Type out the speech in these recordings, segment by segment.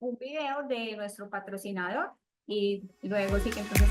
un video de nuestro patrocinador y luego sí que entonces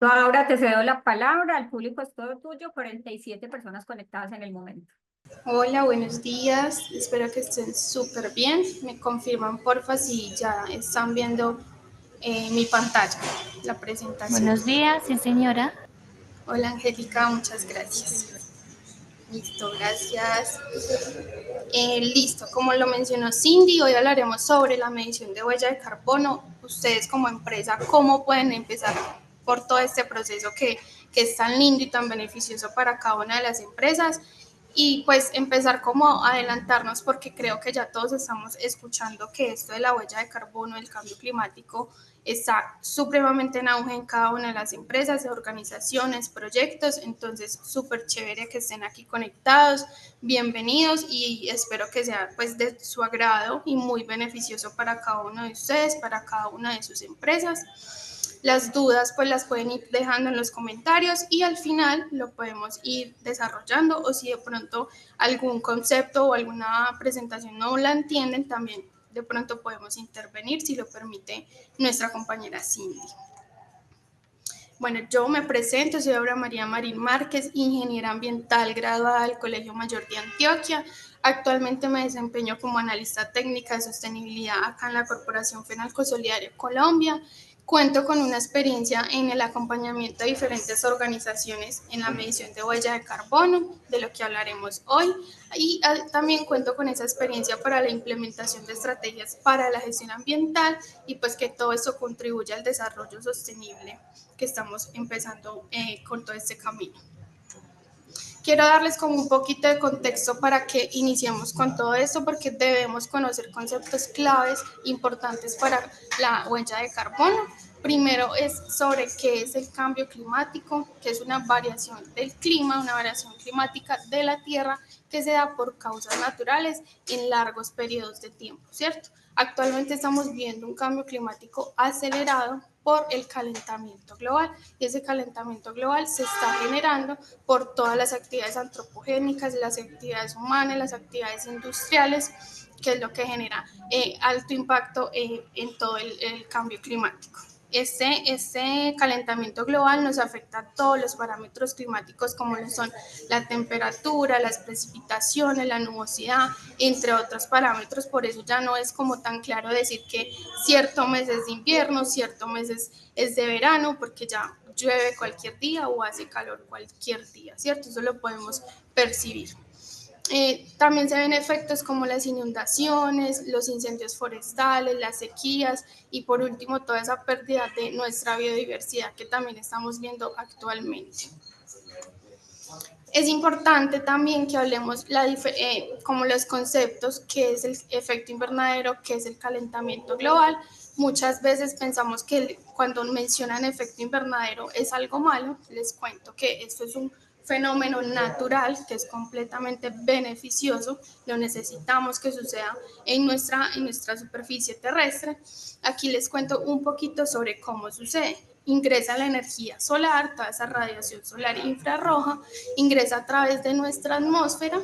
ahora te cedo la palabra, el público es todo tuyo, 47 personas conectadas en el momento. Hola, buenos días. Espero que estén súper bien. Me confirman, porfa, si ya están viendo mi pantalla, la presentación. Buenos días, sí señora. Hola, Angélica, muchas gracias. Listo, gracias. Listo, como lo mencionó Cindy, hoy hablaremos sobre la medición de huella de carbono. Ustedes como empresa, ¿cómo pueden empezar por todo este proceso que es tan lindo y tan beneficioso para cada una de las empresas? Y pues empezar como a adelantarnos, porque creo que ya todos estamos escuchando que esto de la huella de carbono, el cambio climático, está supremamente en auge en cada una de las empresas, organizaciones, proyectos. Entonces, súper chévere que estén aquí conectados. Bienvenidos y espero que sea pues de su agrado y muy beneficioso para cada uno de ustedes, para cada una de sus empresas. Las dudas pues las pueden ir dejando en los comentarios y al final lo podemos ir desarrollando, o si de pronto algún concepto o alguna presentación no la entienden, también de pronto podemos intervenir si lo permite nuestra compañera Cindy. Bueno, yo me presento, soy Aura María Marín Márquez, ingeniera ambiental graduada del Colegio Mayor de Antioquia. Actualmente me desempeño como analista técnica de sostenibilidad acá en la Corporación Fenalco Solidario Colombia. Cuento con una experiencia en el acompañamiento de diferentes organizaciones en la medición de huella de carbono, de lo que hablaremos hoy, y también cuento con esa experiencia para la implementación de estrategias para la gestión ambiental y pues que todo eso contribuya al desarrollo sostenible que estamos empezando con todo este camino. Quiero darles como un poquito de contexto para que iniciemos con todo esto, porque debemos conocer conceptos claves importantes para la huella de carbono. Primero es sobre qué es el cambio climático, que es una variación del clima, una variación climática de la Tierra que se da por causas naturales en largos periodos de tiempo, ¿cierto? Actualmente estamos viendo un cambio climático acelerado por el calentamiento global, y ese calentamiento global se está generando por todas las actividades antropogénicas, las actividades humanas, las actividades industriales, que es lo que genera alto impacto en todo el cambio climático. Este calentamiento global nos afecta a todos los parámetros climáticos, como lo son la temperatura, las precipitaciones, la nubosidad, entre otros parámetros. Por eso ya no es como tan claro decir que cierto mes es de invierno, cierto mes es de verano, porque ya llueve cualquier día o hace calor cualquier día, ¿cierto? Eso lo podemos percibir. También se ven efectos como las inundaciones, los incendios forestales, las sequías y por último toda esa pérdida de nuestra biodiversidad que también estamos viendo actualmente. Es importante también que hablemos como los conceptos, qué es el efecto invernadero, qué es el calentamiento global. Muchas veces pensamos que cuando mencionan efecto invernadero es algo malo. Les cuento que esto es un fenómeno natural que es completamente beneficioso, lo necesitamos que suceda en nuestra superficie terrestre. Aquí les cuento un poquito sobre cómo sucede. Ingresa la energía solar, toda esa radiación solar infrarroja, ingresa a través de nuestra atmósfera,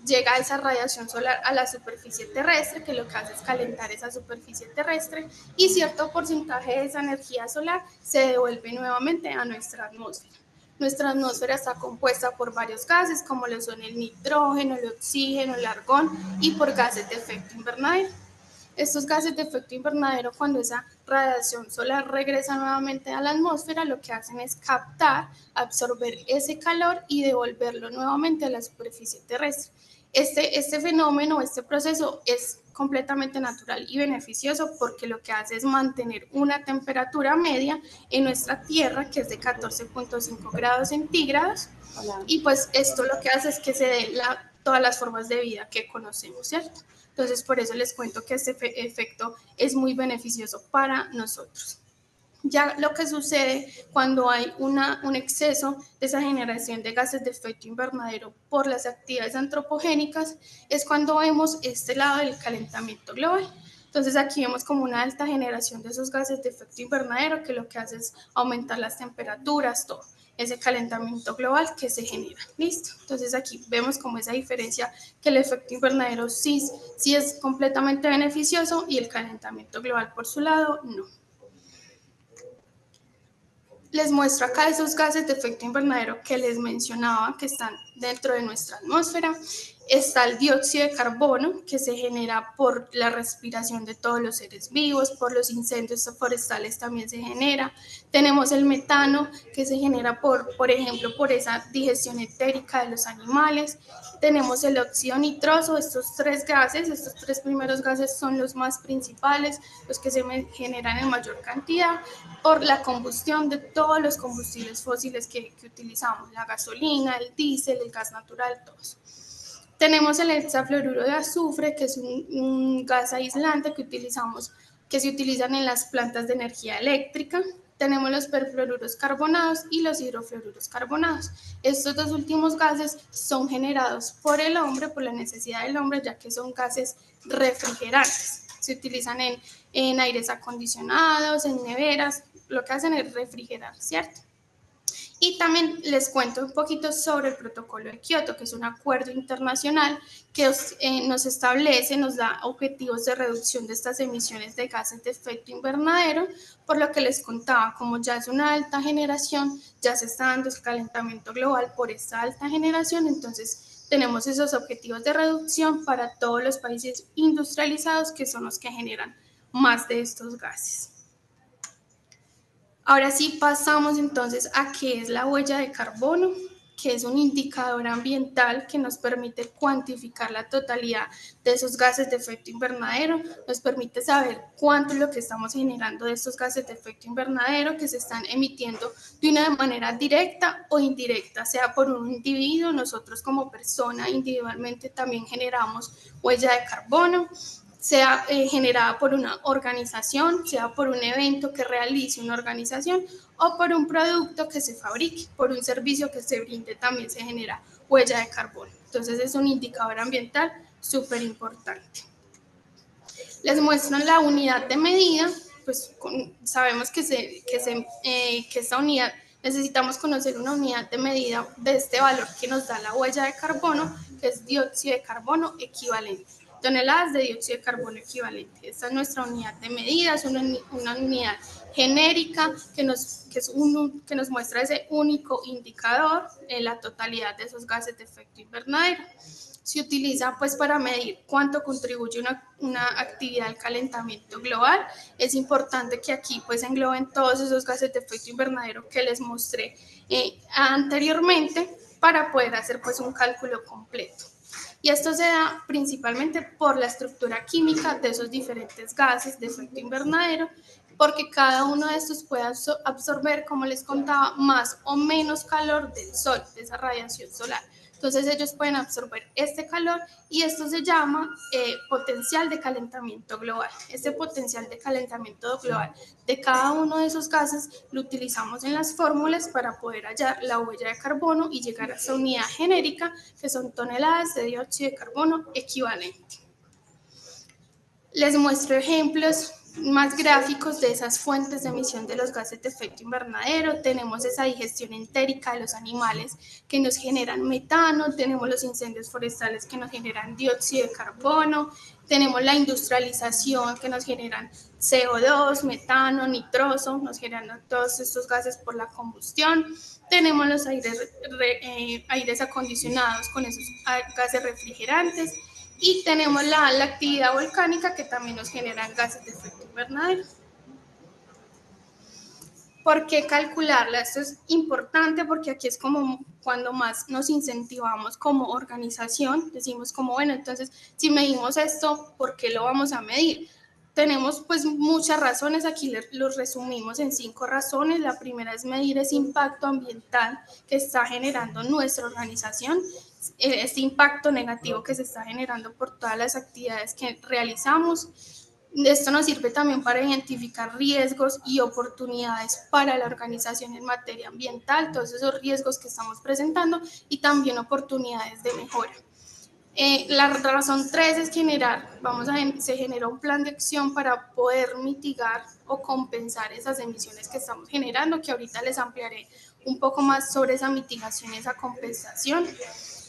llega esa radiación solar a la superficie terrestre, que lo que hace es calentar esa superficie terrestre, y cierto porcentaje de esa energía solar se devuelve nuevamente a nuestra atmósfera. Nuestra atmósfera está compuesta por varios gases, como lo son el nitrógeno, el oxígeno, el argón, y por gases de efecto invernadero. Estos gases de efecto invernadero, cuando esa radiación solar regresa nuevamente a la atmósfera, lo que hacen es captar, absorber ese calor y devolverlo nuevamente a la superficie terrestre. Este fenómeno, este proceso es completamente natural y beneficioso porque lo que hace es mantener una temperatura media en nuestra Tierra que es de 14.5 grados centígrados. Y pues esto lo que hace es que se den todas las formas de vida que conocemos, ¿cierto? Entonces por eso les cuento que este efecto es muy beneficioso para nosotros. Ya lo que sucede cuando hay un exceso de esa generación de gases de efecto invernadero por las actividades antropogénicas es cuando vemos este lado del calentamiento global. Entonces aquí vemos como una alta generación de esos gases de efecto invernadero que lo que hace es aumentar las temperaturas, todo ese calentamiento global que se genera. ¿Listo? Entonces aquí vemos como esa diferencia que el efecto invernadero sí es completamente beneficioso y el calentamiento global por su lado no. Les muestro acá esos gases de efecto invernadero que les mencionaba que están dentro de nuestra atmósfera. Está el dióxido de carbono que se genera por la respiración de todos los seres vivos, por los incendios forestales también se genera. Tenemos el metano que se genera por ejemplo, por esa digestión etérica de los animales. Tenemos el óxido nitroso, estos tres primeros gases son los más principales, los que se generan en mayor cantidad por la combustión de todos los combustibles fósiles que utilizamos, la gasolina, el diésel, el gas natural, todos. Tenemos el hexafluoruro de azufre, que es un gas aislante que se utilizan en las plantas de energía eléctrica. Tenemos los perfluoruros carbonados y los hidrofluoruros carbonados. Estos dos últimos gases son generados por el hombre, por la necesidad del hombre, ya que son gases refrigerantes. Se utilizan en aires acondicionados, en neveras, lo que hacen es refrigerar, ¿cierto? Y también les cuento un poquito sobre el protocolo de Kioto, que es un acuerdo internacional que nos establece, nos da objetivos de reducción de estas emisiones de gases de efecto invernadero, por lo que les contaba, como ya es una alta generación, ya se está dando el calentamiento global por esta alta generación, entonces tenemos esos objetivos de reducción para todos los países industrializados que son los que generan más de estos gases. Ahora sí pasamos entonces a qué es la huella de carbono, que es un indicador ambiental que nos permite cuantificar la totalidad de esos gases de efecto invernadero, nos permite saber cuánto es lo que estamos generando de estos gases de efecto invernadero que se están emitiendo de una manera directa o indirecta, sea por un individuo, nosotros como persona individualmente también generamos huella de carbono, sea generada por una organización, sea por un evento que realice una organización o por un producto que se fabrique, por un servicio que se brinde, también se genera huella de carbono. Entonces es un indicador ambiental súper importante. Les muestro la unidad de medida, pues sabemos que esta unidad, necesitamos conocer una unidad de medida de este valor que nos da la huella de carbono, que es dióxido de carbono equivalente. Toneladas de dióxido de carbono equivalente. Esta es nuestra unidad de medida, es una unidad genérica que nos muestra ese único indicador en la totalidad de esos gases de efecto invernadero. Se utiliza pues para medir cuánto contribuye una actividad al calentamiento global. Es importante que aquí pues engloben todos esos gases de efecto invernadero que les mostré anteriormente para poder hacer pues un cálculo completo. Y esto se da principalmente por la estructura química de esos diferentes gases de efecto invernadero, porque cada uno de estos puede absorber, como les contaba, más o menos calor del sol, de esa radiación solar. Entonces ellos pueden absorber este calor y esto se llama potencial de calentamiento global. Este potencial de calentamiento global de cada uno de esos gases lo utilizamos en las fórmulas para poder hallar la huella de carbono y llegar a esa unidad genérica que son toneladas de dióxido de carbono equivalente. Les muestro ejemplos más gráficos de esas fuentes de emisión de los gases de efecto invernadero. Tenemos esa digestión entérica de los animales que nos generan metano, tenemos los incendios forestales que nos generan dióxido de carbono, tenemos la industrialización que nos generan CO2, metano, nitroso, nos generan todos estos gases por la combustión. Tenemos los aires acondicionados con esos gases refrigerantes. Y tenemos la actividad volcánica que también nos generan gases de efecto invernadero. ¿Por qué calcularla? Esto es importante porque aquí es como cuando más nos incentivamos como organización, decimos como, bueno, entonces si medimos esto, ¿por qué lo vamos a medir? Tenemos pues muchas razones, aquí los resumimos en 5 razones. La primera es medir ese impacto ambiental que está generando nuestra organización, este impacto negativo que se está generando por todas las actividades que realizamos. Esto nos sirve también para identificar riesgos y oportunidades para la organización en materia ambiental, todos esos riesgos que estamos presentando y también oportunidades de mejora. La razón 3 es se genera un plan de acción para poder mitigar o compensar esas emisiones que estamos generando, que ahorita les ampliaré un poco más sobre esa mitigación y esa compensación.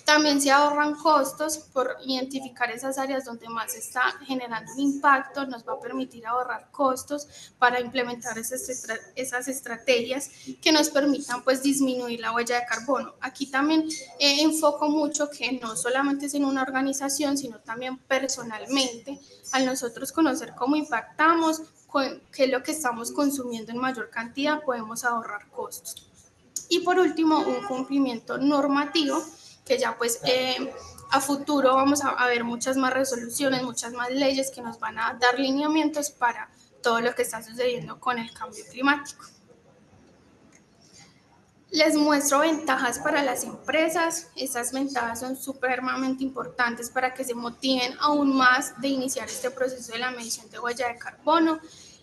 También se ahorran costos por identificar esas áreas donde más se está generando un impacto, nos va a permitir ahorrar costos para implementar esas estrategias que nos permitan pues disminuir la huella de carbono. Aquí también enfoco mucho que no solamente es en una organización, sino también personalmente, al nosotros conocer cómo impactamos, qué es lo que estamos consumiendo en mayor cantidad, podemos ahorrar costos. Y por último, un cumplimiento normativo que ya pues a futuro vamos a ver muchas más resoluciones, muchas más leyes que nos van a dar lineamientos para todo lo que está sucediendo con el cambio climático. Les muestro ventajas para las empresas. Esas ventajas son supremamente importantes para que se motiven aún más de iniciar este proceso de la medición de huella de carbono.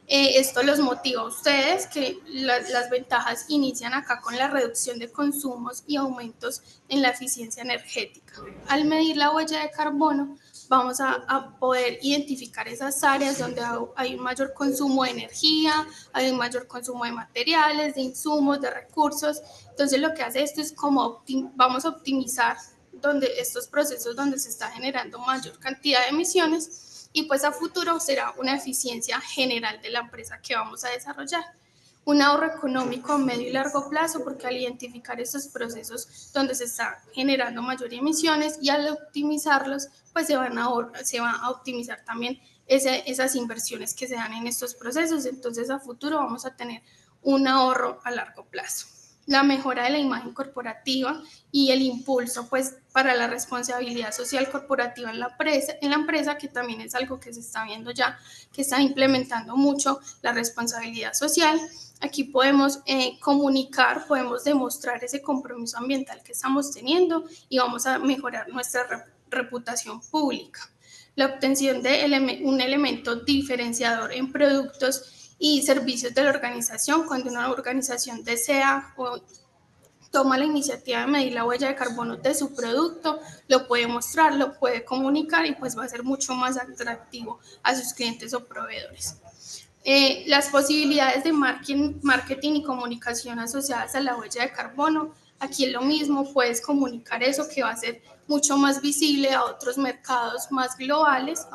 Esto los motiva a ustedes, que las ventajas inician acá con la reducción de consumos y aumentos en la eficiencia energética. Al medir la huella de carbono, vamos a poder identificar esas áreas donde hay un mayor consumo de energía, hay un mayor consumo de materiales, de insumos, de recursos. Entonces lo que hace esto es como vamos a optimizar estos procesos donde se está generando mayor cantidad de emisiones y pues a futuro será una eficiencia general de la empresa que vamos a desarrollar. Un ahorro económico a medio y largo plazo, porque al identificar estos procesos donde se está generando mayor emisiones y al optimizarlos, pues se va a optimizar también esas inversiones que se dan en estos procesos. Entonces a futuro vamos a tener un ahorro a largo plazo. La mejora de la imagen corporativa y el impulso pues para la responsabilidad social corporativa en la empresa, que también es algo que se está viendo ya, que está implementando mucho la responsabilidad social. Aquí podemos comunicar, podemos demostrar ese compromiso ambiental que estamos teniendo y vamos a mejorar nuestra reputación pública. La obtención de un elemento diferenciador en productos y servicios de la organización. Cuando una organización desea o toma la iniciativa de medir la huella de carbono de su producto, lo puede mostrar, lo puede comunicar y pues va a ser mucho más atractivo a sus clientes o proveedores. Las posibilidades de marketing y comunicación asociadas a la huella de carbono. Aquí es lo mismo, puedes comunicar eso que va a ser mucho más visible a otros mercados más globales,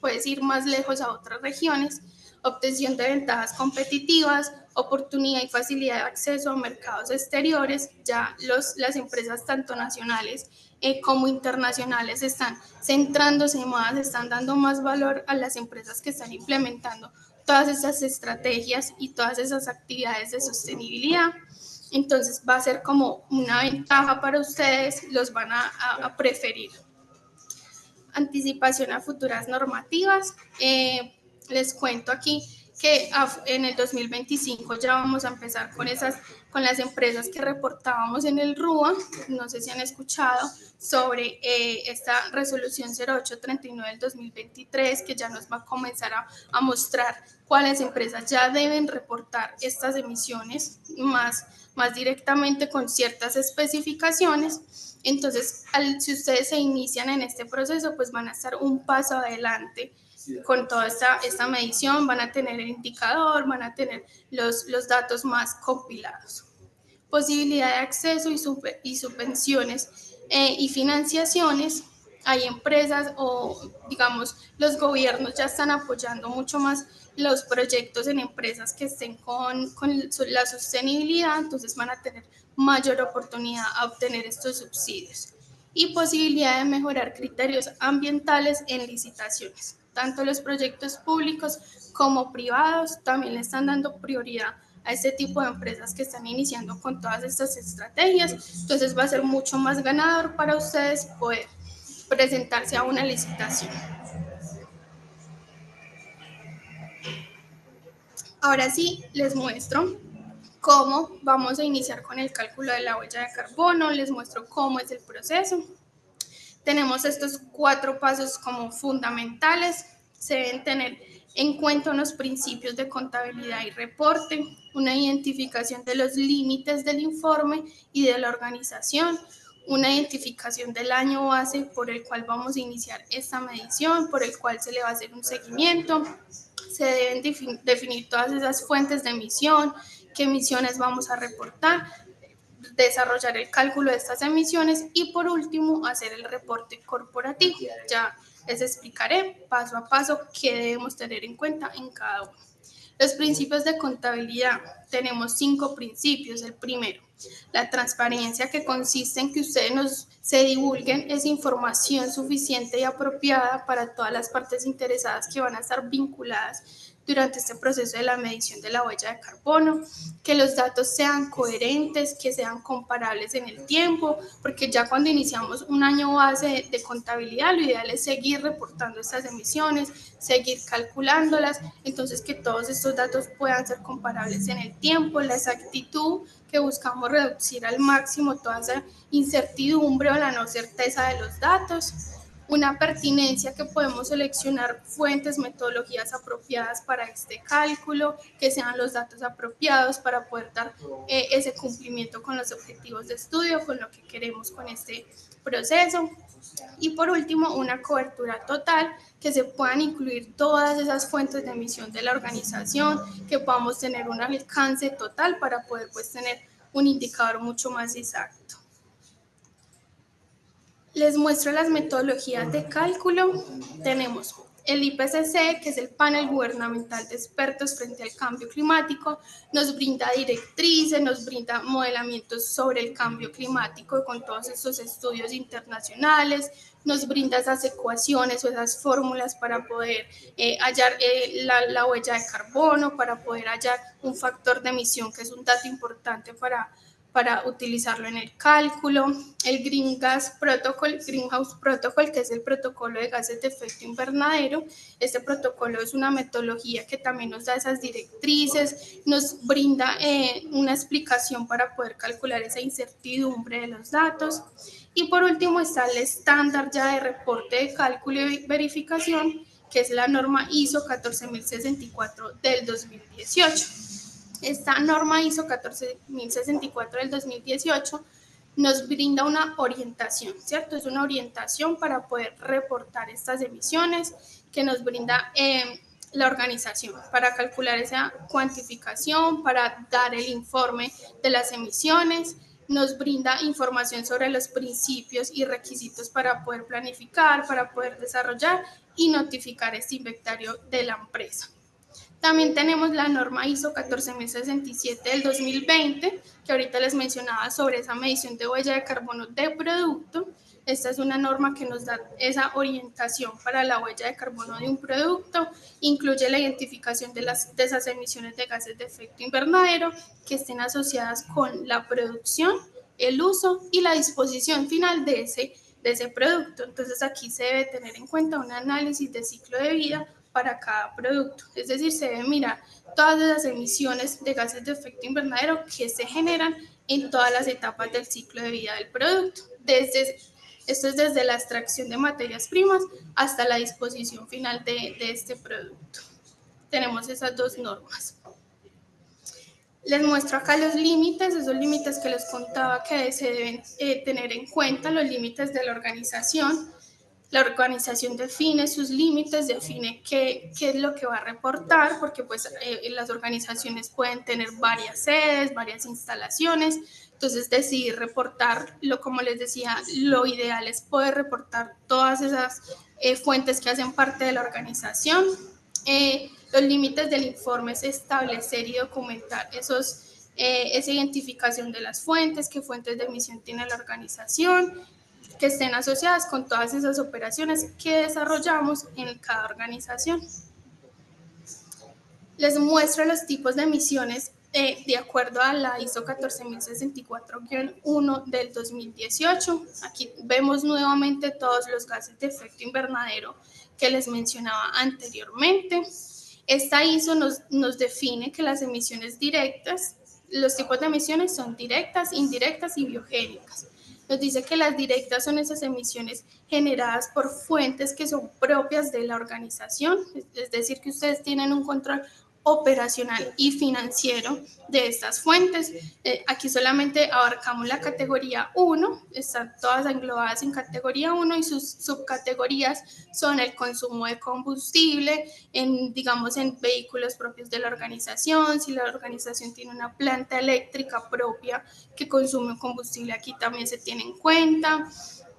puedes ir más lejos a otras regiones. Obtención de ventajas competitivas, oportunidad y facilidad de acceso a mercados exteriores. Ya las empresas tanto nacionales como internacionales están centrándose más, están dando más valor a las empresas que están implementando todas esas estrategias y todas esas actividades de sostenibilidad. Entonces va a ser como una ventaja para ustedes, los van a preferir. Anticipación a futuras normativas. Les cuento aquí que en el 2025 ya vamos a empezar con las empresas que reportábamos en el RUA. No sé si han escuchado sobre esta resolución 0839 del 2023, que ya nos va a comenzar a mostrar cuáles empresas ya deben reportar estas emisiones más directamente con ciertas especificaciones. Entonces, si ustedes se inician en este proceso, pues van a estar un paso adelante con toda esta medición, van a tener el indicador, van a tener los datos más compilados. Posibilidad de acceso y subvenciones y financiaciones. Hay empresas o, digamos, los gobiernos ya están apoyando mucho más los proyectos en empresas que estén con la sostenibilidad, entonces van a tener mayor oportunidad a obtener estos subsidios. Y posibilidad de mejorar criterios ambientales en licitaciones. Tanto los proyectos públicos como privados también le están dando prioridad a este tipo de empresas que están iniciando con todas estas estrategias. Entonces va a ser mucho más ganador para ustedes poder presentarse a una licitación. Ahora sí, les muestro cómo vamos a iniciar con el cálculo de la huella de carbono, les muestro cómo es el proceso. Tenemos estos 4 pasos como fundamentales. Se deben tener en cuenta unos principios de contabilidad y reporte, una identificación de los límites del informe y de la organización, una identificación del año base por el cual vamos a iniciar esta medición, por el cual se le va a hacer un seguimiento. Se deben definir todas esas fuentes de emisión, qué emisiones vamos a reportar, desarrollar el cálculo de estas emisiones y por último hacer el reporte corporativo. Ya les explicaré paso a paso qué debemos tener en cuenta en cada uno. Los principios de contabilidad. Tenemos 5 principios. El primero, la transparencia, que consiste en que ustedes se divulguen esa información suficiente y apropiada para todas las partes interesadas que van a estar vinculadas durante este proceso de la medición de la huella de carbono, que los datos sean coherentes, que sean comparables en el tiempo, porque ya cuando iniciamos un año base de contabilidad, lo ideal es seguir reportando estas emisiones, seguir calculándolas, entonces que todos estos datos puedan ser comparables en el tiempo, la exactitud, que buscamos reducir al máximo toda esa incertidumbre o la no certeza de los datos, una pertinencia, que podemos seleccionar fuentes, metodologías apropiadas para este cálculo, que sean los datos apropiados para poder dar ese cumplimiento con los objetivos de estudio, con lo que queremos con este proceso. Y por último, una cobertura total, que se puedan incluir todas esas fuentes de emisión de la organización, que podamos tener un alcance total para poder pues tener un indicador mucho más exacto. Les muestro las metodologías de cálculo. Tenemos el IPCC, que es el panel gubernamental de expertos frente al cambio climático, nos brinda directrices, nos brinda modelamientos sobre el cambio climático con todos estos estudios internacionales, nos brinda esas ecuaciones o esas fórmulas para poder hallar la huella de carbono, para poder hallar un factor de emisión, que es un dato importante para utilizarlo en el cálculo, el Greenhouse Protocol, que es el protocolo de gases de efecto invernadero. Este protocolo es una metodología que también nos da esas directrices, nos brinda una explicación para poder calcular esa incertidumbre de los datos. Y por último está el estándar ya de reporte de cálculo y verificación, que es la norma ISO 14064 del 2018. Esta norma ISO 14064 del 2018 nos brinda una orientación, ¿cierto? Es una orientación para poder reportar estas emisiones que nos brinda la organización para calcular esa cuantificación, para dar el informe de las emisiones. Nos brinda información sobre los principios y requisitos para poder planificar, para poder desarrollar y notificar este inventario de la empresa. También tenemos la norma ISO 14067 del 2020, que ahorita les mencionaba sobre esa medición de huella de carbono de producto. Esta es una norma que nos da esa orientación para la huella de carbono de un producto, incluye la identificación de esas emisiones de gases de efecto invernadero que estén asociadas con la producción, el uso y la disposición final de ese producto. Entonces aquí se debe tener en cuenta un análisis de ciclo de vida para cada producto, es decir, se debe mirar todas las emisiones de gases de efecto invernadero que se generan en todas las etapas del ciclo de vida del producto, esto es desde la extracción de materias primas hasta la disposición final de este producto. Tenemos esas 2 normas. Les muestro acá los límites, esos límites que les contaba que se deben tener en cuenta, los límites de la organización. La organización define sus límites, define qué es lo que va a reportar, porque pues las organizaciones pueden tener varias sedes, varias instalaciones, entonces decidir reportar, como les decía, lo ideal es poder reportar todas esas fuentes que hacen parte de la organización. Los límites del informe es establecer y documentar esa identificación de las fuentes, qué fuentes de emisión tiene la organización, que estén asociadas con todas esas operaciones que desarrollamos en cada organización. Les muestro los tipos de emisiones de acuerdo a la ISO 14064-1 del 2018. Aquí vemos nuevamente todos los gases de efecto invernadero que les mencionaba anteriormente. Esta ISO nos define que las emisiones directas, los tipos de emisiones son directas, indirectas y biogénicas. Nos dice que las directas son esas emisiones generadas por fuentes que son propias de la organización, es decir, que ustedes tienen un control operacional y financiero de estas fuentes. Aquí solamente abarcamos la categoría 1, están todas englobadas en categoría 1 y sus subcategorías son el consumo de combustible, digamos, en vehículos propios de la organización, si la organización tiene una planta eléctrica propia que consume combustible, aquí también se tiene en cuenta.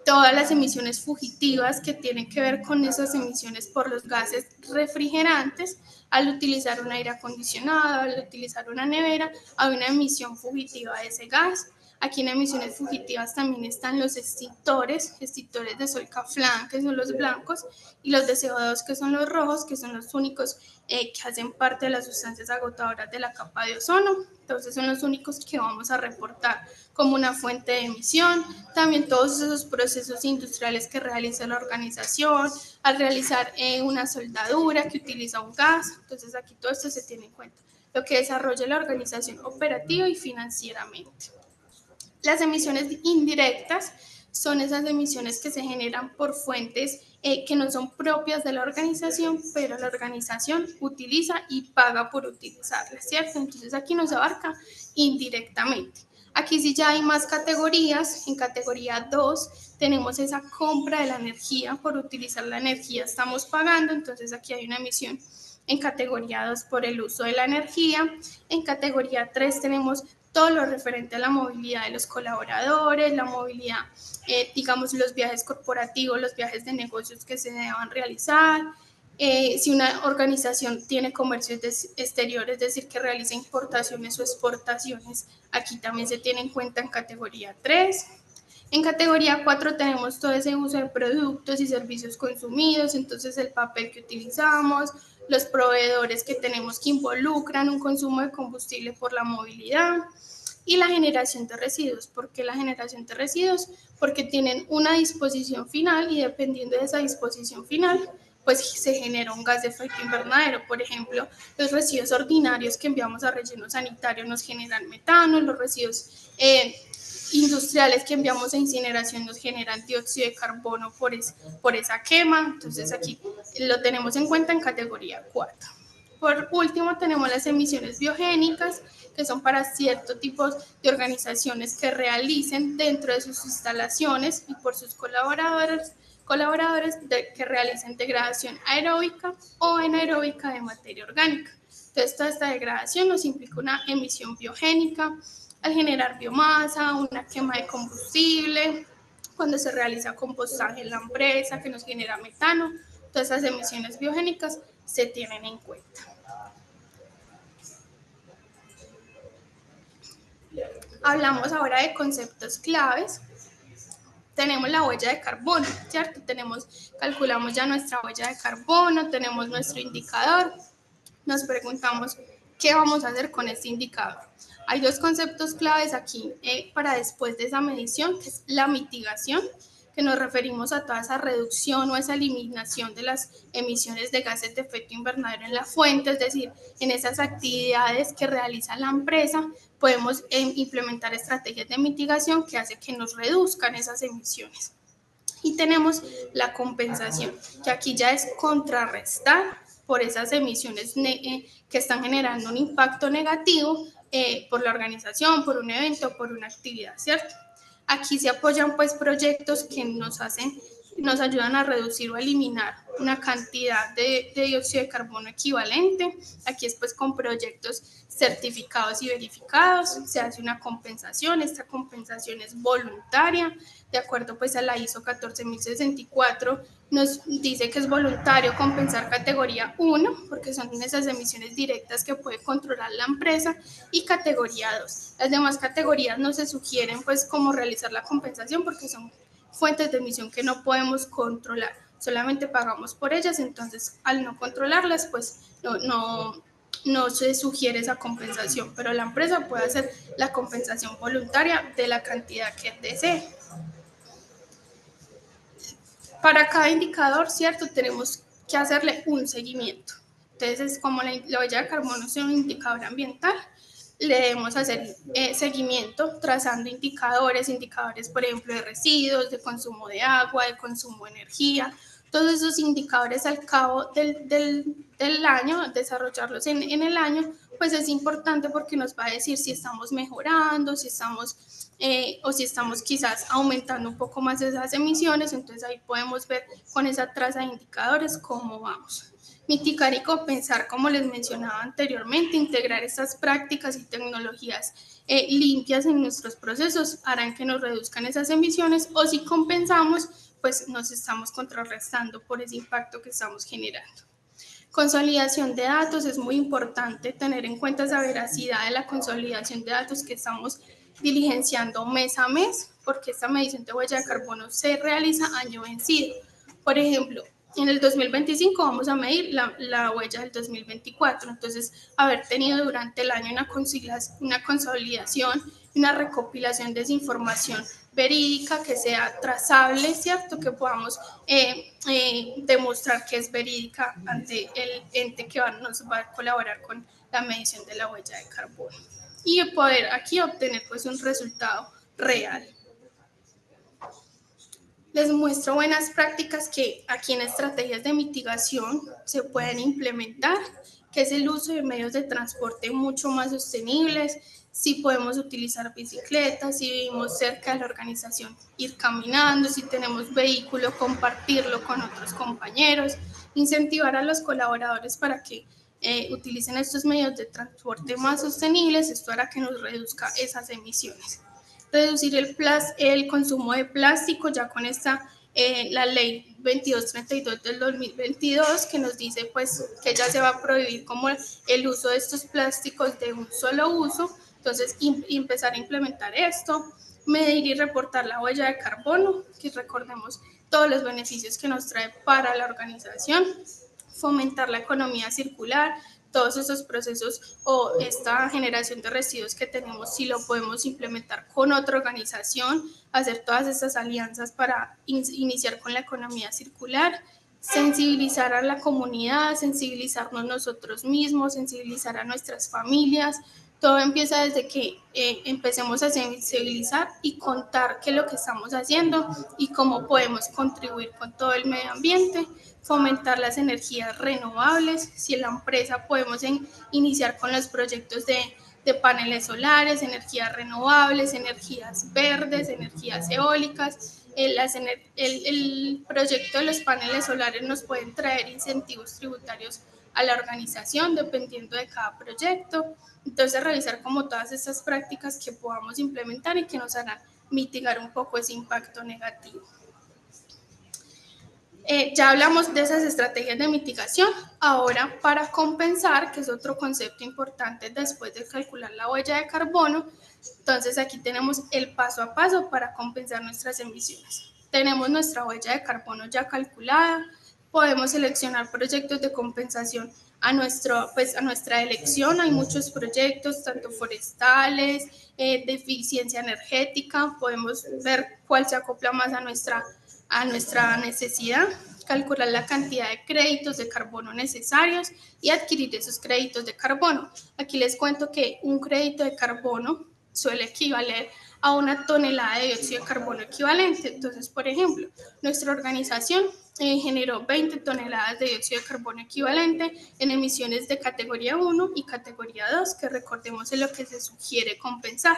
Todas las emisiones fugitivas que tienen que ver con esas emisiones por los gases refrigerantes, al utilizar un aire acondicionado, al utilizar una nevera, hay una emisión fugitiva de ese gas. Aquí en emisiones fugitivas también están los extintores de Solcaflan, que son los blancos, y los de CO2, que son los rojos, que son los únicos que hacen parte de las sustancias agotadoras de la capa de ozono. Entonces son los únicos que vamos a reportar como una fuente de emisión. También todos esos procesos industriales que realiza la organización, al realizar una soldadura que utiliza un gas. Entonces aquí todo esto se tiene en cuenta. Lo que desarrolla la organización operativa y financieramente. Las emisiones indirectas son esas emisiones que se generan por fuentes que no son propias de la organización, pero la organización utiliza y paga por utilizarlas, ¿cierto? Entonces aquí nos abarca indirectamente. Aquí sí ya hay más categorías. En categoría 2 tenemos esa compra de la energía. Por utilizar la energía estamos pagando, entonces aquí hay una emisión en categoría 2 por el uso de la energía. En categoría 3 tenemos todo lo referente a la movilidad de los colaboradores, la movilidad, digamos, los viajes corporativos, los viajes de negocios que se deban realizar. Si una organización tiene comercios exteriores, es decir, que realiza importaciones o exportaciones, aquí también se tiene en cuenta en categoría 3. En categoría 4 tenemos todo ese uso de productos y servicios consumidos, entonces el papel que utilizamos, los proveedores que tenemos que involucran un consumo de combustible por la movilidad y la generación de residuos. ¿Por qué la generación de residuos? Porque tienen una disposición final y dependiendo de esa disposición final, pues se genera un gas de efecto invernadero. Por ejemplo, los residuos ordinarios que enviamos a relleno sanitario nos generan metano, los residuos industriales que enviamos a incineración nos generan dióxido de carbono por esa quema. Entonces aquí lo tenemos en cuenta en categoría 4. Por último, tenemos las emisiones biogénicas, que son para ciertos tipos de organizaciones que realicen dentro de sus instalaciones y por sus colaboradores que realicen degradación aeróbica o anaeróbica de materia orgánica. Entonces, toda esta degradación nos implica una emisión biogénica al generar biomasa, una quema de combustible, cuando se realiza compostaje en la empresa que nos genera metano. Todas esas emisiones biogénicas se tienen en cuenta. Hablamos ahora de conceptos claves. Tenemos la huella de carbono, ¿cierto? Calculamos ya nuestra huella de carbono, tenemos nuestro indicador. Nos preguntamos qué vamos a hacer con este indicador. Hay dos conceptos claves aquí para después de esa medición, que es la mitigación, que nos referimos a toda esa reducción o esa eliminación de las emisiones de gases de efecto invernadero en la fuente, es decir, en esas actividades que realiza la empresa, podemos implementar estrategias de mitigación que hacen que nos reduzcan esas emisiones. Y tenemos la compensación, que aquí ya es contrarrestar por esas emisiones que están generando un impacto negativo por la organización, por un evento, por una actividad, ¿cierto? Aquí se apoyan pues proyectos que nos ayudan a reducir o eliminar una cantidad de dióxido de carbono equivalente. Aquí es pues con proyectos certificados y verificados, se hace una compensación. Esta compensación es voluntaria, de acuerdo pues a la ISO 14064, nos dice que es voluntario compensar categoría 1, porque son esas emisiones directas que puede controlar la empresa, y categoría 2. Las demás categorías no se sugieren pues cómo realizar la compensación porque son fuentes de emisión que no podemos controlar, solamente pagamos por ellas, entonces al no controlarlas pues no se sugiere esa compensación, pero la empresa puede hacer la compensación voluntaria de la cantidad que desee. Para cada indicador, ¿cierto? Tenemos que hacerle un seguimiento. Entonces, como la huella de carbono es un indicador ambiental, le debemos hacer seguimiento trazando indicadores, por ejemplo, de residuos, de consumo de agua, de consumo de energía. Todos esos indicadores al cabo del año, desarrollarlos en el año, pues es importante porque nos va a decir si estamos mejorando, si estamos o si estamos quizás aumentando un poco más esas emisiones. Entonces ahí podemos ver con esa traza de indicadores cómo vamos. Mitigar y compensar, como les mencionaba anteriormente, integrar estas prácticas y tecnologías limpias en nuestros procesos harán que nos reduzcan esas emisiones, o si compensamos, pues nos estamos contrarrestando por ese impacto que estamos generando. Consolidación de datos, es muy importante tener en cuenta esa veracidad de la consolidación de datos que estamos diligenciando mes a mes, porque esta medición de huella de carbono se realiza año vencido. Por ejemplo, en el 2025 vamos a medir la huella del 2024, entonces haber tenido durante el año una consolidación, una recopilación de esa información verídica, que sea trazable, ¿cierto? Que podamos demostrar que es verídica ante el ente que nos va a colaborar con la medición de la huella de carbono, y poder aquí obtener pues un resultado real. Les muestro buenas prácticas que aquí en estrategias de mitigación se pueden implementar, que es el uso de medios de transporte mucho más sostenibles. Si podemos utilizar bicicletas, si vivimos cerca de la organización, ir caminando, si tenemos vehículo, compartirlo con otros compañeros, incentivar a los colaboradores para que utilicen estos medios de transporte más sostenibles. Esto hará que nos reduzca esas emisiones. Reducir el consumo de plástico, ya con esta la ley 2232 del 2022, que nos dice pues que ya se va a prohibir como el uso de estos plásticos de un solo uso. Entonces empezar a implementar esto, medir y reportar la huella de carbono, que recordemos todos los beneficios que nos trae para la organización, fomentar la economía circular, todos esos procesos o esta generación de residuos que tenemos, si lo podemos implementar con otra organización, hacer todas estas alianzas para iniciar con la economía circular, sensibilizar a la comunidad, sensibilizarnos nosotros mismos, sensibilizar a nuestras familias. Todo empieza desde que empecemos a sensibilizar y contar qué es lo que estamos haciendo y cómo podemos contribuir con todo el medio ambiente. Fomentar las energías renovables. Si en la empresa podemos iniciar con los proyectos de paneles solares, energías renovables, energías verdes, energías eólicas. El proyecto de los paneles solares nos pueden traer incentivos tributarios a la organización dependiendo de cada proyecto. Entonces, revisar como todas estas prácticas que podamos implementar y que nos harán mitigar un poco ese impacto negativo. Ya hablamos de esas estrategias de mitigación. Ahora, para compensar, que es otro concepto importante después de calcular la huella de carbono, entonces aquí tenemos el paso a paso para compensar nuestras emisiones. Tenemos nuestra huella de carbono ya calculada, podemos seleccionar proyectos de compensación a nuestra elección. Hay muchos proyectos, tanto forestales, de eficiencia energética. Podemos ver cuál se acopla más a nuestra necesidad, calcular la cantidad de créditos de carbono necesarios y adquirir esos créditos de carbono. Aquí les cuento que un crédito de carbono suele equivaler a una tonelada de dióxido de carbono equivalente. Entonces, por ejemplo, nuestra organización generó 20 toneladas de dióxido de carbono equivalente en emisiones de categoría 1 y categoría 2, que recordemos es lo que se sugiere compensar.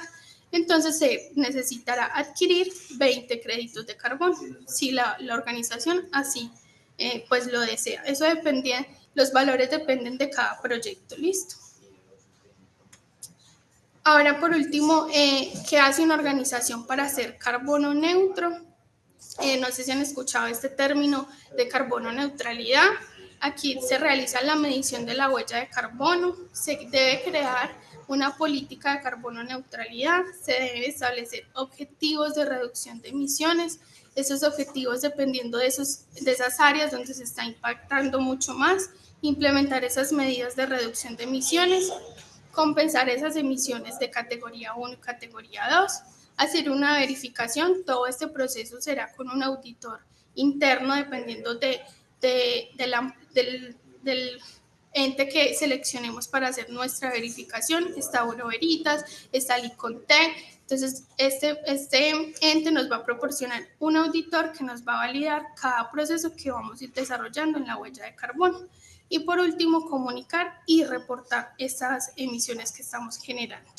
Entonces se necesitará adquirir 20 créditos de carbono, si la organización así pues lo desea. Eso depende, los valores dependen de cada proyecto. Listo. Ahora, por último, ¿qué hace una organización para ser carbono neutro? No sé si han escuchado este término de carbono neutralidad. Aquí se realiza la medición de la huella de carbono, se debe crear una política de carbono neutralidad, se deben establecer objetivos de reducción de emisiones. Esos objetivos, dependiendo de esas áreas donde se está impactando mucho más, implementar esas medidas de reducción de emisiones, compensar esas emisiones de categoría 1 y categoría 2, hacer una verificación. Todo este proceso será con un auditor interno dependiendo del ente que seleccionemos para hacer nuestra verificación. Está Bureau Veritas, está el ICONTEC. Entonces, este ente nos va a proporcionar un auditor que nos va a validar cada proceso que vamos a ir desarrollando en la huella de carbono. Y por último, comunicar y reportar esas emisiones que estamos generando.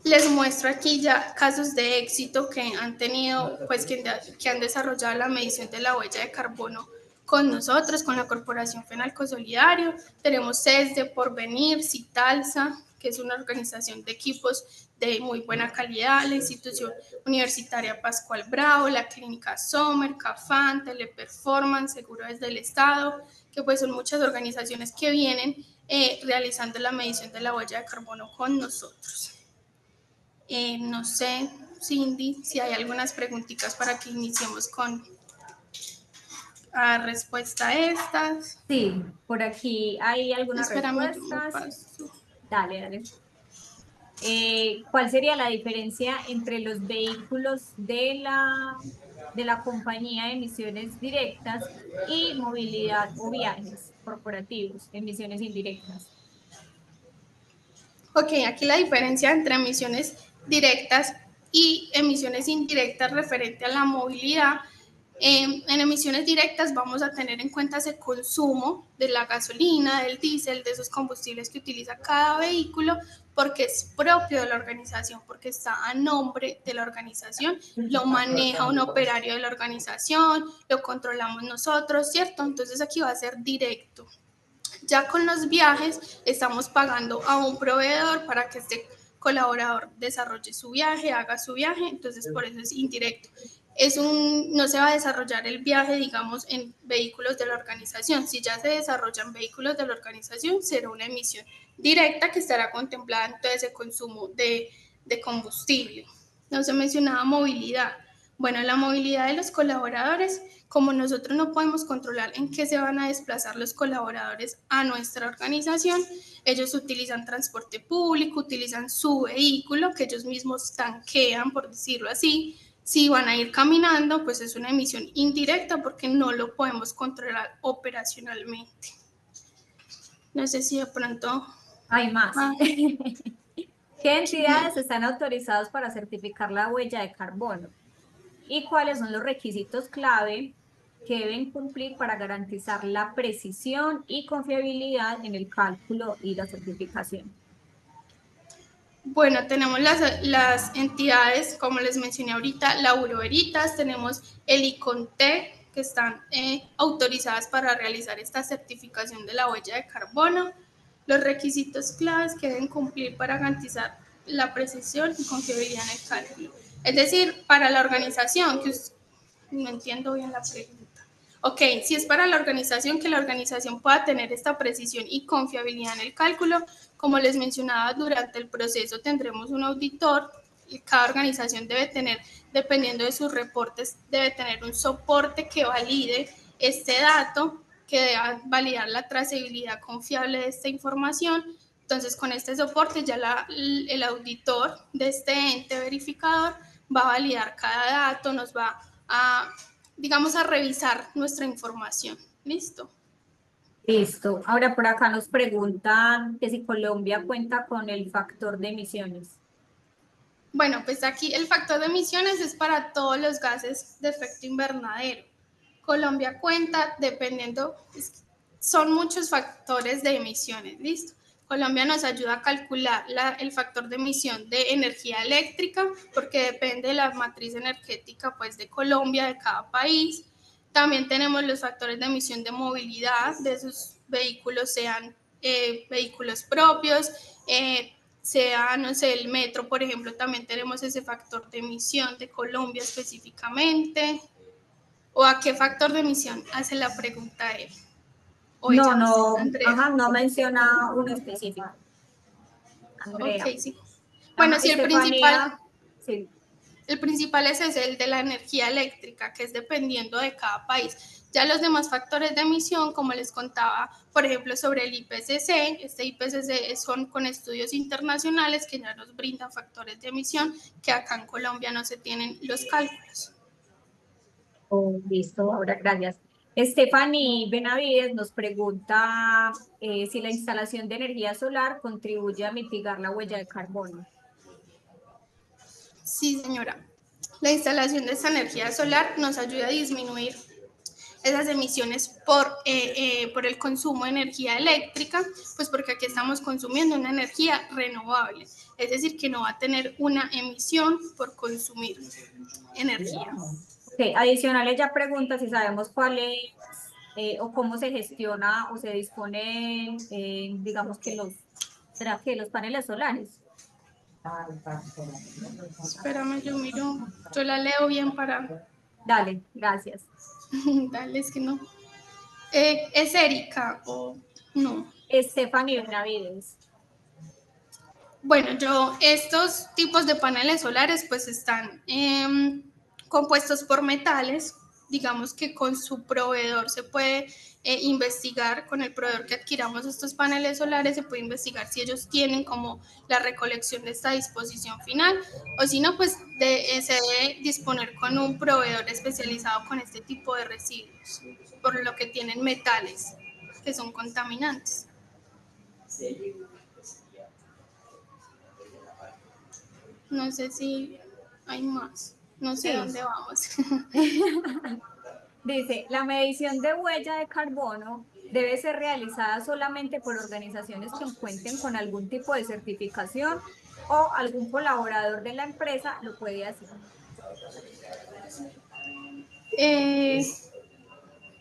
Les muestro aquí ya casos de éxito que han tenido, pues que han desarrollado la medición de la huella de carbono con nosotros, con la Corporación Fenalco Solidario. Tenemos CESDE, Porvenir, Citalsa, que es una organización de equipos de muy buena calidad, la institución universitaria Pascual Bravo, la clínica Sommer, Cafán, Teleperformance, Seguro desde el Estado, que pues son muchas organizaciones que vienen realizando la medición de la huella de carbono con nosotros. No sé, Cindy, si hay algunas preguntitas para que iniciemos con respuesta a estas. Sí, por aquí hay algunas Espérame, yo me respuestas. paso. Dale, dale. ¿Cuál sería la diferencia entre los vehículos de la compañía de emisiones directas y movilidad o viajes corporativos, emisiones indirectas? Ok, aquí la diferencia entre emisiones directas y emisiones indirectas referente a la movilidad. En emisiones directas vamos a tener en cuenta ese consumo de la gasolina, del diésel, de esos combustibles que utiliza cada vehículo, porque es propio de la organización, porque está a nombre de la organización, lo maneja un operario de la organización, lo controlamos nosotros, ¿cierto? Entonces aquí va a ser directo. Ya con los viajes estamos pagando a un proveedor para que este colaborador desarrolle su viaje, haga su viaje, entonces por eso es indirecto. No se va a desarrollar el viaje, digamos, en vehículos de la organización. Si ya se desarrollan vehículos de la organización, será una emisión directa que estará contemplada en todo ese consumo de combustible. No se mencionaba movilidad. Bueno, la movilidad de los colaboradores, como nosotros no podemos controlar en qué se van a desplazar los colaboradores a nuestra organización, ellos utilizan transporte público, utilizan su vehículo que ellos mismos tanquean, por decirlo así. Si van a ir caminando, pues es una emisión indirecta porque no lo podemos controlar operacionalmente. No sé si de pronto... Hay más. ¿Qué entidades están autorizadas para certificar la huella de carbono? ¿Y cuáles son los requisitos clave que deben cumplir para garantizar la precisión y confiabilidad en el cálculo y la certificación? Bueno, tenemos las entidades, como les mencioné ahorita, la Bureau Veritas, tenemos el ICONTEC, que están autorizadas para realizar esta certificación de la huella de carbono, los requisitos claves que deben cumplir para garantizar la precisión y confiabilidad en el cálculo. Es decir, para la organización, no entiendo bien la pregunta. Ok, si es para la organización, que la organización pueda tener esta precisión y confiabilidad en el cálculo, como les mencionaba, durante el proceso tendremos un auditor y cada organización debe tener, dependiendo de sus reportes, debe tener un soporte que valide este dato, que debe validar la trazabilidad confiable de esta información. Entonces, con este soporte ya el auditor de este ente verificador va a validar cada dato, nos va a, digamos, a revisar nuestra información. ¿Listo? Listo. Ahora por acá nos preguntan que si Colombia cuenta con el factor de emisiones. Bueno, pues aquí el factor de emisiones es para todos los gases de efecto invernadero. Colombia cuenta, dependiendo, son muchos factores de emisiones, ¿listo? Colombia nos ayuda a calcular el factor de emisión de energía eléctrica, porque depende de la matriz energética, pues, de Colombia, de cada país. También tenemos los factores de emisión de movilidad, de esos vehículos, sean vehículos propios, sea, no sé, el metro, por ejemplo, también tenemos ese factor de emisión de Colombia específicamente. ¿O a qué factor de emisión hace la pregunta él? O No, ella, no, Andrea. ajá, no menciona uno específico. Ok, Andrea. sí. Bueno, Ajá, sí, Estefanía, sí. el principal es ese, el de la energía eléctrica, que es dependiendo de cada país. Ya los demás factores de emisión, como les contaba, por ejemplo, sobre el IPCC, este IPCC son con estudios internacionales que ya nos brindan factores de emisión que acá en Colombia no se tienen los cálculos. Oh, listo, ahora gracias. Stephanie Benavides nos pregunta si la instalación de energía solar contribuye a mitigar la huella de carbono. Sí, señora. La instalación de esta energía solar nos ayuda a disminuir esas emisiones por el consumo de energía eléctrica, pues porque aquí estamos consumiendo una energía renovable, es decir, que no va a tener una emisión por consumir energía. Okay. Adicional, ella pregunta si sabemos cuál es o cómo se gestiona o se dispone, digamos que ¿será que los paneles solares? Espérame, yo miro, yo la leo bien para... Dale, gracias. Dale, es que no. ¿Es Erika o no? Stephanie Benavides. Bueno, estos tipos de paneles solares pues están compuestos por metales, digamos que con su proveedor se puede investigar, con el proveedor que adquiramos estos paneles solares se puede investigar si ellos tienen como la recolección de esta disposición final o si no, pues se debe disponer con un proveedor especializado con este tipo de residuos, por lo que tienen metales que son contaminantes. No sé si hay más. No sé Sí. dónde vamos. Dice, la medición de huella de carbono debe ser realizada solamente por organizaciones que cuenten con algún tipo de certificación o algún colaborador de la empresa lo puede hacer. Eh,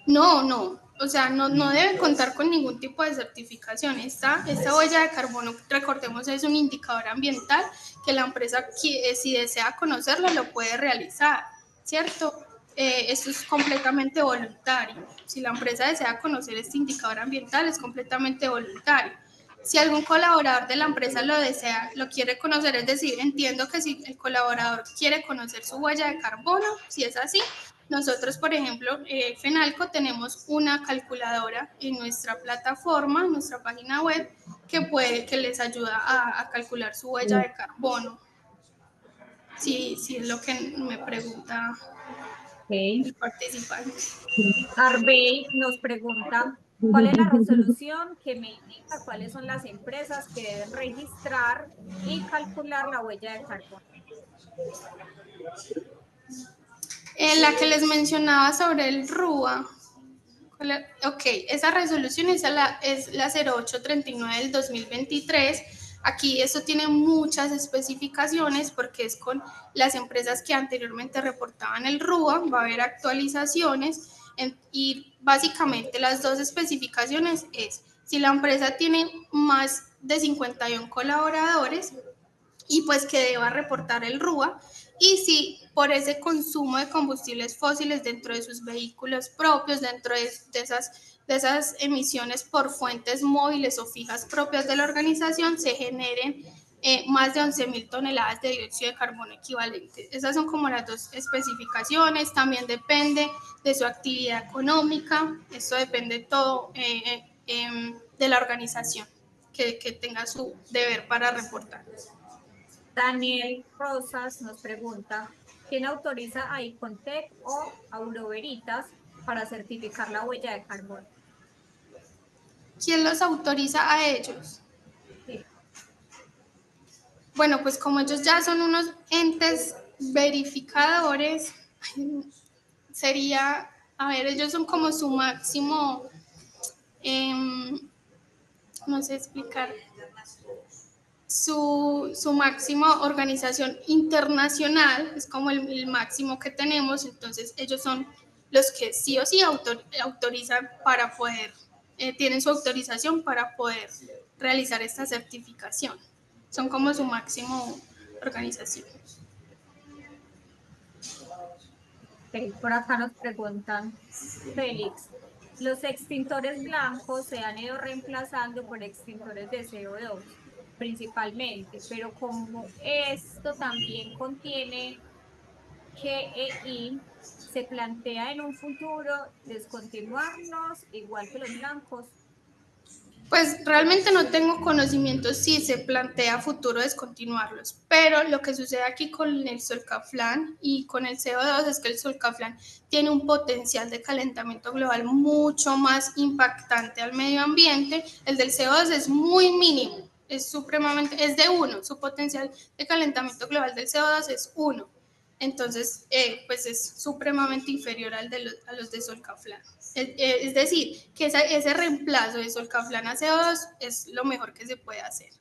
no. O sea, no debe contar con ningún tipo de certificación. Esta huella de carbono, recordemos, es un indicador ambiental que la empresa, si desea conocerlo, lo puede realizar, ¿cierto? Esto es completamente voluntario. Si la empresa desea conocer este indicador ambiental, es completamente voluntario. Si algún colaborador de la empresa lo desea, lo quiere conocer, es decir, entiendo que si el colaborador quiere conocer su huella de carbono, si es así, nosotros, por ejemplo, FENALCO tenemos una calculadora en nuestra plataforma, en nuestra página web, que les ayuda a calcular su huella de carbono. Sí, es lo que me pregunta Okay. el participante. Arbey nos pregunta, ¿cuál es la resolución que me indica cuáles son las empresas que deben registrar y calcular la huella de carbono? La que les mencionaba sobre el RUA. Ok, esa resolución es la 0839 del 2023. Aquí eso tiene muchas especificaciones porque es con las empresas que anteriormente reportaban el RUA, va a haber actualizaciones y básicamente las dos especificaciones es si la empresa tiene más de 51 colaboradores, y pues que deba reportar el RUA y si por ese consumo de combustibles fósiles dentro de sus vehículos propios, dentro de esas emisiones por fuentes móviles o fijas propias de la organización, se generen más de 11.000 toneladas de dióxido de carbono equivalente. Esas son como las dos especificaciones, también depende de su actividad económica, esto depende todo de la organización que tenga su deber para reportar. Daniel Rosas nos pregunta, ¿quién autoriza a Icontec o Auroveritas para certificar la huella de carbono? ¿Quién los autoriza a ellos? Sí. Bueno, pues como ellos ya son unos entes verificadores, sería, a ver, ellos son como su máximo, no sé explicar, su máximo organización internacional, es como el máximo que tenemos, entonces ellos son los que sí o sí autorizan para poder, tienen su autorización para poder realizar esta certificación. Son como su máximo organización. Ok, por acá nos preguntan, Félix, los extintores blancos se han ido reemplazando por extintores de CO2 principalmente, pero como esto también contiene GEI, se plantea en un futuro descontinuarlos igual que los blancos. Pues realmente no tengo conocimiento si se plantea a futuro descontinuarlos, pero lo que sucede aquí con el Solcaflán y con el CO2 es que el Solcaflán tiene un potencial de calentamiento global mucho más impactante al medio ambiente. El del CO2 es muy mínimo, es de 1, su potencial de calentamiento global del CO2 es 1. Entonces, pues es supremamente inferior a los de Solcaflán. Es decir, que ese reemplazo de Solcaflán a CO2 es lo mejor que se puede hacer.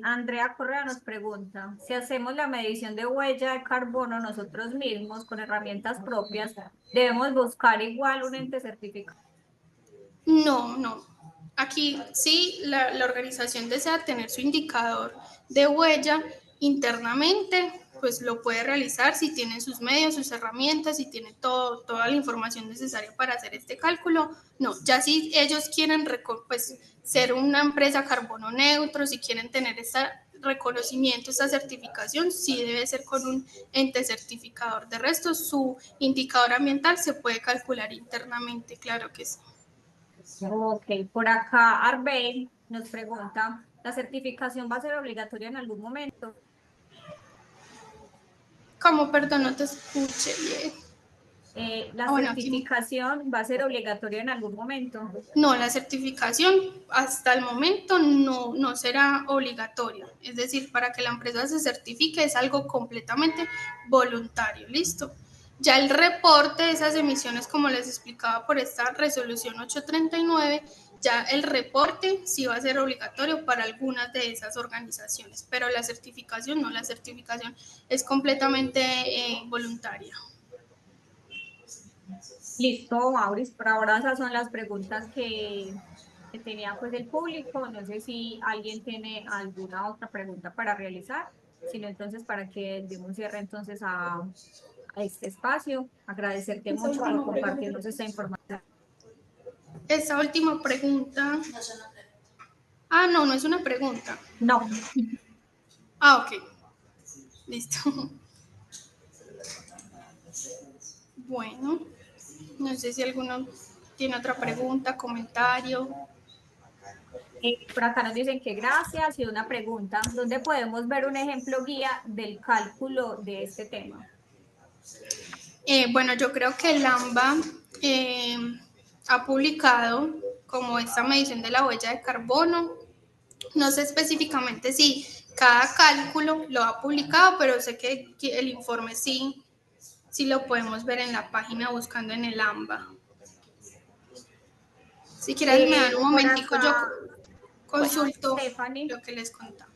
Andrea Correa nos pregunta, si hacemos la medición de huella de carbono nosotros mismos con herramientas propias, ¿debemos buscar igual un ente certificado? No, no. Aquí sí, la organización desea tener su indicador de huella internamente, pues lo puede realizar si tiene sus medios, sus herramientas, si tiene toda la información necesaria para hacer este cálculo. No, ya si ellos quieren pues, ser una empresa carbono neutro, si quieren tener este reconocimiento, esta certificación, sí debe ser con un ente certificador. De resto, su indicador ambiental se puede calcular internamente, claro que sí. Ok, por acá Arbey nos pregunta, ¿la certificación va a ser obligatoria en algún momento? Como, perdón, no te escuché bien. ¿La Bueno, aquí certificación va a ser obligatoria en algún momento? no, la certificación hasta el momento no será obligatoria. Es decir, para que la empresa se certifique es algo completamente voluntario, ¿listo? Ya el reporte de esas emisiones, como les explicaba por esta resolución 839, ya el reporte sí va a ser obligatorio para algunas de esas organizaciones, pero la certificación no, la certificación es completamente voluntaria. Listo, Maurice, por ahora esas son las preguntas que tenía pues el público. No sé si alguien tiene alguna otra pregunta para realizar, sino entonces para que demos cierre entonces a este espacio. Agradecerte mucho por compartirnos esta información. Esa última pregunta. Ah, no, no es una pregunta. No, Ah, ok. Listo. Bueno, no sé si alguno tiene otra pregunta, comentario. por acá nos dicen que gracias y una pregunta. ¿Dónde podemos ver un ejemplo guía del cálculo de este tema? Bueno, yo creo que el AMBA ha publicado como esta medición de la huella de carbono. No sé específicamente si cada cálculo lo ha publicado, pero sé que el informe sí lo podemos ver en la página buscando en el AMBA. Si quieres me dan un Por momentico, yo acá, bueno, consulto Stephanie. lo que les contaba.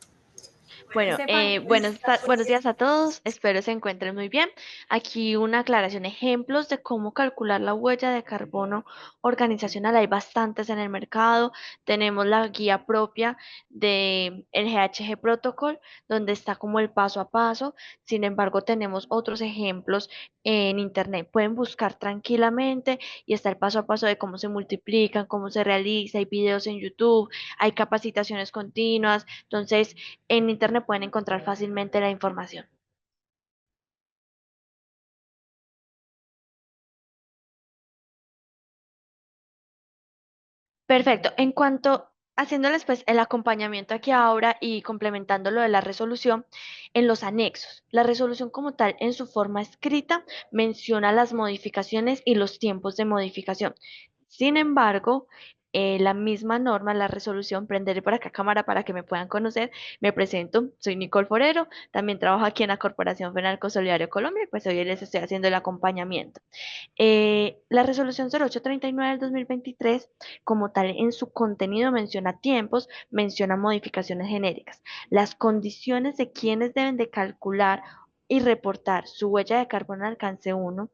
Bueno, Stephanie, buenos días a todos, espero se encuentren muy bien. Aquí una aclaración, ejemplos de cómo calcular la huella de carbono organizacional. Hay bastantes en el mercado. Tenemos la guía propia de el GHG Protocol, donde está como el paso a paso. Sin embargo, tenemos otros ejemplos en internet. Pueden buscar tranquilamente y está el paso a paso de cómo se multiplican, cómo se realiza. Hay videos en YouTube, hay capacitaciones continuas. Entonces, en internet pueden encontrar fácilmente la información. Perfecto. En cuanto, haciéndoles pues el acompañamiento aquí ahora y complementando lo de la resolución, en los anexos, la resolución como tal en su forma escrita menciona las modificaciones y los tiempos de modificación. Sin embargo, la misma norma, la resolución, prenderé por acá cámara para que me puedan conocer. Me presento, soy Nicole Forero, también trabajo aquí en la Corporación Fenalco Solidario Colombia y pues hoy les estoy haciendo el acompañamiento. La resolución 0839 del 2023, como tal, en su contenido menciona tiempos, menciona modificaciones genéricas, las condiciones de quienes deben de calcular y reportar su huella de carbono al alcance 1,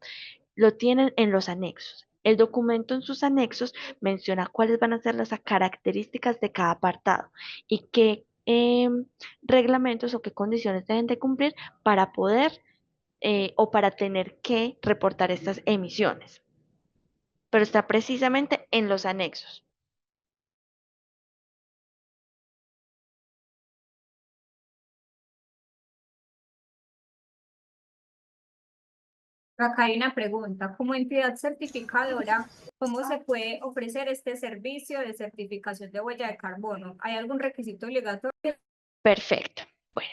lo tienen en los anexos. El documento en sus anexos menciona cuáles van a ser las características de cada apartado y qué reglamentos o qué condiciones deben de cumplir para poder o para tener que reportar estas emisiones, pero está precisamente en los anexos. Acá hay una pregunta. Como entidad certificadora, ¿cómo se puede ofrecer este servicio de certificación de huella de carbono? ¿Hay algún requisito obligatorio? Perfecto. Bueno,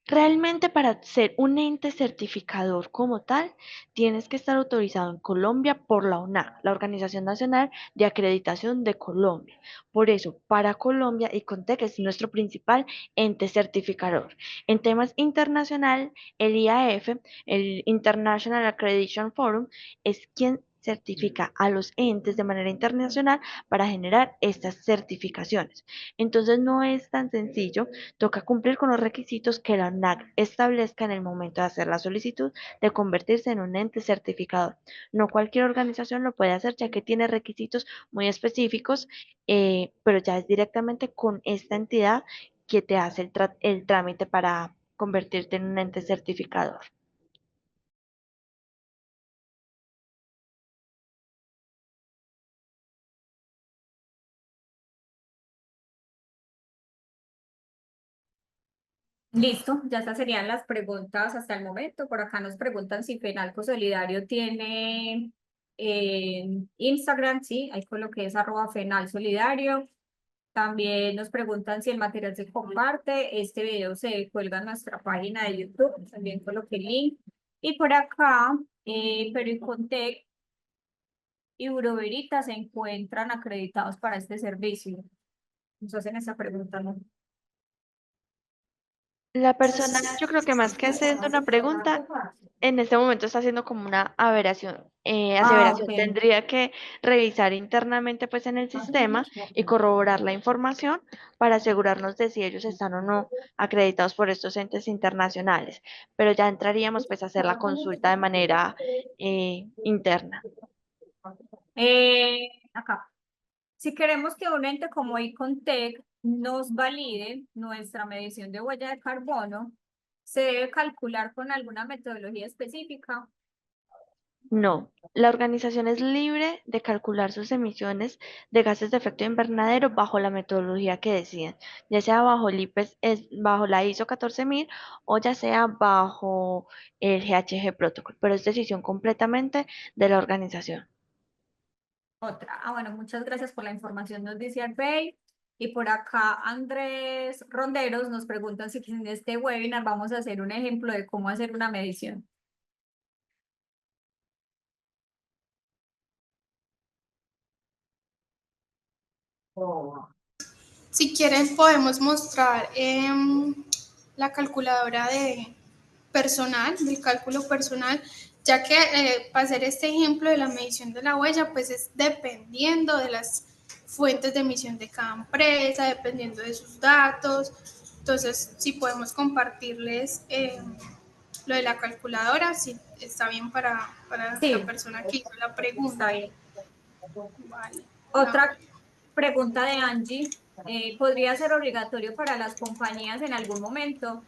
realmente para ser un ente certificador como tal, tienes que estar autorizado en Colombia por la ONAC, la Organización Nacional de Acreditación de Colombia. Por eso, para Colombia, Icontec es nuestro principal ente certificador. En temas internacional, el IAF, el International Accreditation Forum, es quien certifica a los entes de manera internacional para generar estas certificaciones. Entonces no es tan sencillo. Toca cumplir con los requisitos que la ONAC establezca en el momento de hacer la solicitud de convertirse en un ente certificador. No cualquier organización lo puede hacer ya que tiene requisitos muy específicos, pero ya es directamente con esta entidad que te hace el trámite para convertirte en un ente certificador. Listo, ya estas serían las preguntas hasta el momento. Por acá nos preguntan si Fenalco Solidario tiene Instagram, sí, ahí coloqué es @FenalSolidario. También nos preguntan si el material se comparte. Este video se cuelga en nuestra página de YouTube. También coloqué el link. Y por acá, Pericontec y Buroverita se encuentran acreditados para este servicio. Nos hacen esa pregunta, ¿no? La persona, yo creo que más que haciendo una pregunta, en este momento está haciendo como una Ah, aseveración. ok. Tendría que revisar internamente pues en el sistema y corroborar la información para asegurarnos de si ellos están o no acreditados por estos entes internacionales. Pero ya entraríamos pues a hacer la consulta de manera interna. Acá. Si queremos que un ente como Icontec nos valide nuestra medición de huella de carbono, se debe calcular con alguna metodología específica. No, la organización es libre de calcular sus emisiones de gases de efecto invernadero bajo la metodología que deciden, ya sea bajo el IPES, bajo la ISO 14000 o ya sea bajo el GHG Protocol, pero es decisión completamente de la organización. Otra. Bueno, muchas gracias por la información, nos dice Arbey. Y por acá Andrés Ronderos nos pregunta si en este webinar vamos a hacer un ejemplo de cómo hacer una medición. Si quieren podemos mostrar la calculadora de personal, del cálculo personal, ya que para hacer este ejemplo de la medición de la huella, pues es dependiendo de las fuentes de emisión de cada empresa, dependiendo de sus datos. Entonces, si podemos compartirles lo de la calculadora, si está bien para la Sí, persona que hizo la está pregunta. bien. Vale. Otra pregunta de Angie. ¿Podría ser obligatorio para las compañías en algún momento?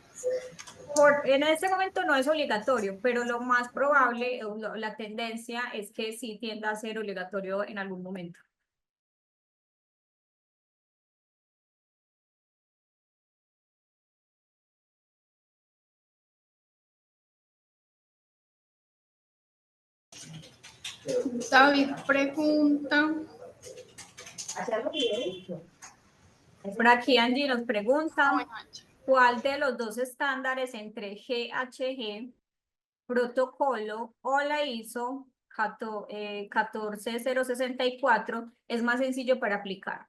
En este momento no es obligatorio, pero lo más probable, la tendencia es que sí tienda a ser obligatorio en algún momento. David pregunta. Por aquí Angie nos Ah, pregunta, bueno, Ancha. ¿cuál de los dos estándares entre GHG, protocolo o la ISO 14064 es más sencillo para aplicar?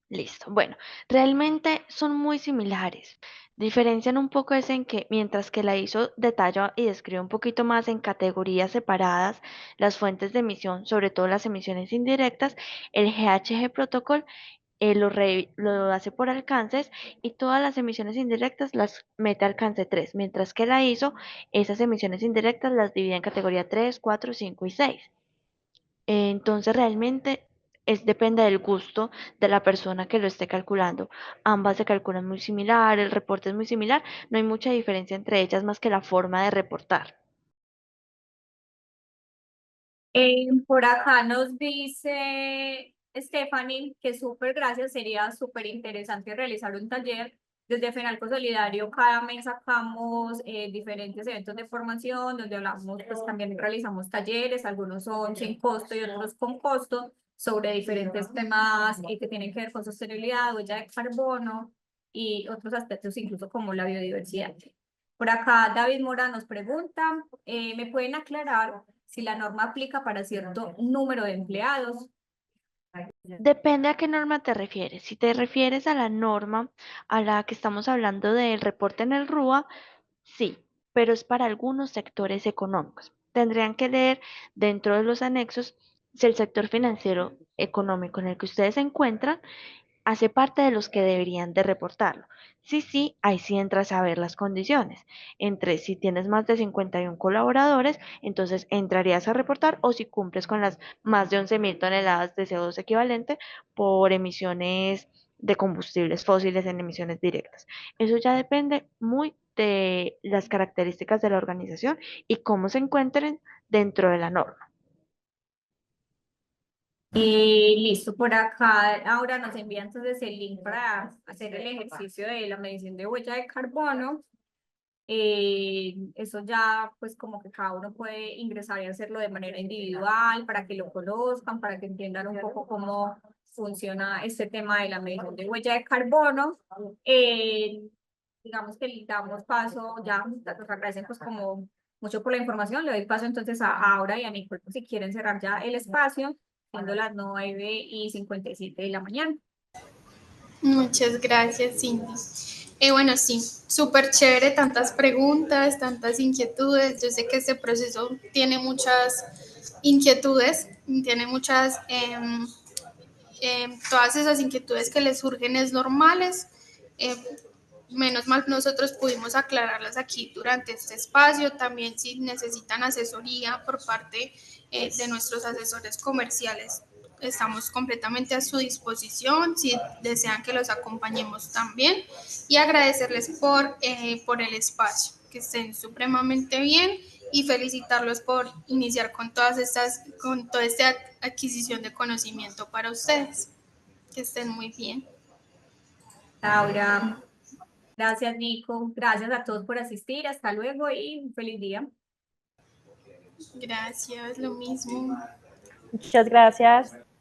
Listo. Bueno, realmente son muy similares. Diferencian un poco es en que mientras que la ISO detalla y describe un poquito más en categorías separadas las fuentes de emisión, sobre todo las emisiones indirectas, el GHG Protocol lo hace por alcances y todas las emisiones indirectas las mete a alcance 3, mientras que la ISO esas emisiones indirectas las divide en categoría 3, 4, 5 y 6. Entonces realmente depende del gusto de la persona que lo esté calculando. Ambas se calculan muy similar, el reporte es muy similar, no hay mucha diferencia entre ellas más que la forma de reportar. Por acá nos dice Stephanie, que súper gracias, sería súper interesante realizar un taller. Desde Fenalco Solidario cada mes sacamos diferentes eventos de formación donde hablamos, pues también realizamos talleres, algunos son sin costo y otros con costo, sobre diferentes temas que tienen que ver con sostenibilidad, huella de carbono y otros aspectos incluso como la biodiversidad. Por acá David Mora nos pregunta, ¿me pueden aclarar si la norma aplica para cierto número de empleados? Depende a qué norma te refieres. Si te refieres a la norma a la que estamos hablando del reporte en el RUA, sí, pero es para algunos sectores económicos. Tendrían que leer dentro de los anexos si el sector financiero económico en el que ustedes se encuentran hace parte de los que deberían de reportarlo. Sí, sí, ahí sí entras a ver las condiciones. Entre si tienes más de 51 colaboradores, entonces entrarías a reportar o si cumples con las más de 11.000 toneladas de CO2 equivalente por emisiones de combustibles fósiles en emisiones directas. Eso ya depende muy de las características de la organización y cómo se encuentren dentro de la norma. Listo, por acá ahora nos envía entonces el link para hacer el ejercicio de la medición de huella de carbono. Eso ya pues como que cada uno puede ingresar y hacerlo de manera individual para que lo conozcan, para que entiendan un poco cómo funciona este tema de la medición de huella de carbono. Digamos que le damos paso, ya nos agradecen pues como mucho por la información, le doy paso entonces a Aura y a Nicole pues, si quieren cerrar ya el espacio, siendo las 9:57 de la mañana. Muchas gracias, Cindy. Bueno, sí, súper chévere, tantas preguntas, tantas inquietudes. Yo sé que este proceso tiene muchas inquietudes, tiene muchas, todas esas inquietudes que les surgen es normales. Menos mal nosotros pudimos aclararlas aquí durante este espacio. También si necesitan asesoría por parte de nuestros asesores comerciales, estamos completamente a su disposición si desean que los acompañemos también. Y agradecerles por el espacio, que estén supremamente bien y felicitarlos por iniciar con toda esta adquisición de conocimiento para ustedes. Que estén muy bien. Aura, gracias Nico, gracias a todos por asistir, hasta luego y un feliz día. Gracias, lo mismo. Muchas gracias.